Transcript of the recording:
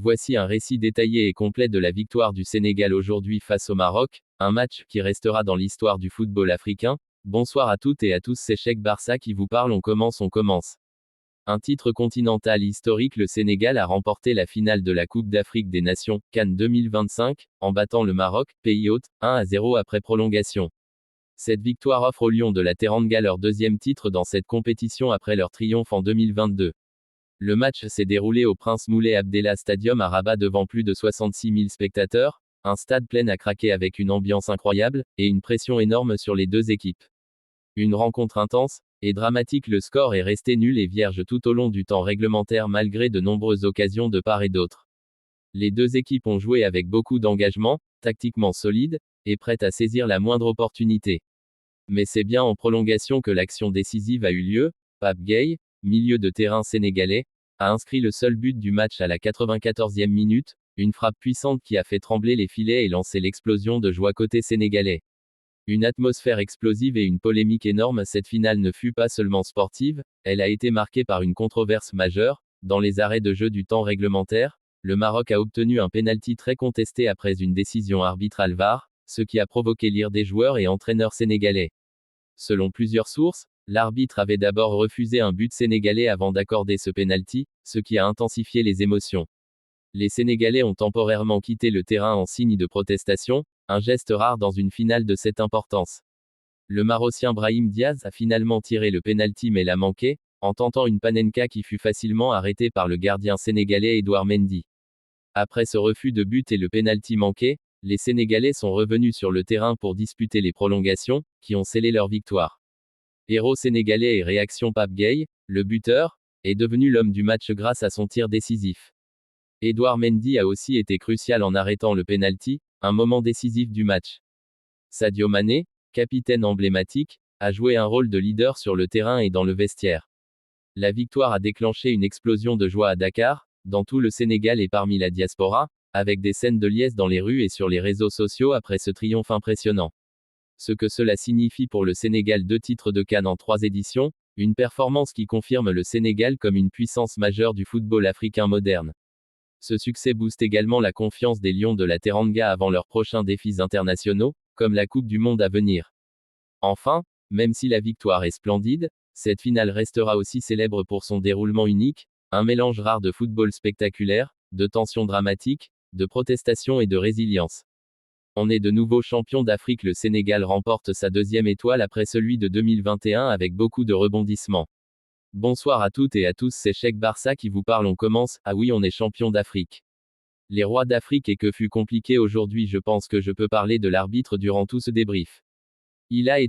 Voici un récit détaillé et complet de la victoire du Sénégal aujourd'hui face au Maroc, un match qui restera dans l'histoire du football africain. Bonsoir à toutes et à tous, c'est Cheikh Barça qui vous parle, on commence. Un titre continental historique, le Sénégal a remporté la finale de la Coupe d'Afrique des Nations, CAN 2025, en battant le Maroc, pays hôte, 1-0 après prolongation. Cette victoire offre aux Lions de la Teranga leur deuxième titre dans cette compétition après leur triomphe en 2022. Le match s'est déroulé au Prince Moulay Abdellah Stadium à Rabat devant plus de 66 000 spectateurs, un stade plein à craquer avec une ambiance incroyable, et une pression énorme sur les deux équipes. Une rencontre intense et dramatique, le score est resté nul et vierge tout au long du temps réglementaire malgré de nombreuses occasions de part et d'autre. Les deux équipes ont joué avec beaucoup d'engagement, tactiquement solides, et prêtes à saisir la moindre opportunité. Mais c'est bien en prolongation que l'action décisive a eu lieu. Pape Gueye, milieu de terrain sénégalais, a inscrit le seul but du match à la 94e minute, une frappe puissante qui a fait trembler les filets et lancé l'explosion de joie côté sénégalais. Une atmosphère explosive et une polémique énorme, cette finale ne fut pas seulement sportive, elle a été marquée par une controverse majeure. Dans les arrêts de jeu du temps réglementaire, le Maroc a obtenu un pénalty très contesté après une décision arbitrale VAR, ce qui a provoqué l'ire des joueurs et entraîneurs sénégalais. Selon plusieurs sources, l'arbitre avait d'abord refusé un but sénégalais avant d'accorder ce pénalty, ce qui a intensifié les émotions. Les Sénégalais ont temporairement quitté le terrain en signe de protestation, un geste rare dans une finale de cette importance. Le Marocain Brahim Diaz a finalement tiré le pénalty mais l'a manqué, en tentant une panenka qui fut facilement arrêtée par le gardien sénégalais Edouard Mendy. Après ce refus de but et le pénalty manqué, les Sénégalais sont revenus sur le terrain pour disputer les prolongations, qui ont scellé leur victoire. Héros sénégalais et réaction, Pape Gueye, le buteur, est devenu l'homme du match grâce à son tir décisif. Edouard Mendy a aussi été crucial en arrêtant le pénalty, un moment décisif du match. Sadio Mané, capitaine emblématique, a joué un rôle de leader sur le terrain et dans le vestiaire. La victoire a déclenché une explosion de joie à Dakar, dans tout le Sénégal et parmi la diaspora, avec des scènes de liesse dans les rues et sur les réseaux sociaux après ce triomphe impressionnant. Ce que cela signifie pour le Sénégal: 2 titres de CAN en 3 éditions, une performance qui confirme le Sénégal comme une puissance majeure du football africain moderne. Ce succès booste également la confiance des Lions de la Teranga avant leurs prochains défis internationaux, comme la Coupe du Monde à venir. Enfin, même si la victoire est splendide, cette finale restera aussi célèbre pour son déroulement unique, un mélange rare de football spectaculaire, de tensions dramatiques, de protestations et de résilience. On est de nouveau champion d'Afrique, le Sénégal remporte sa 2e étoile après celui de 2021 avec beaucoup de rebondissements. Bonsoir à toutes et à tous, c'est Cheikh Barça qui vous parle, on commence. Ah oui, on est champion d'Afrique. Les rois d'Afrique, et que fut compliqué aujourd'hui, je pense que je peux parler de l'arbitre durant tout ce débrief. Il a été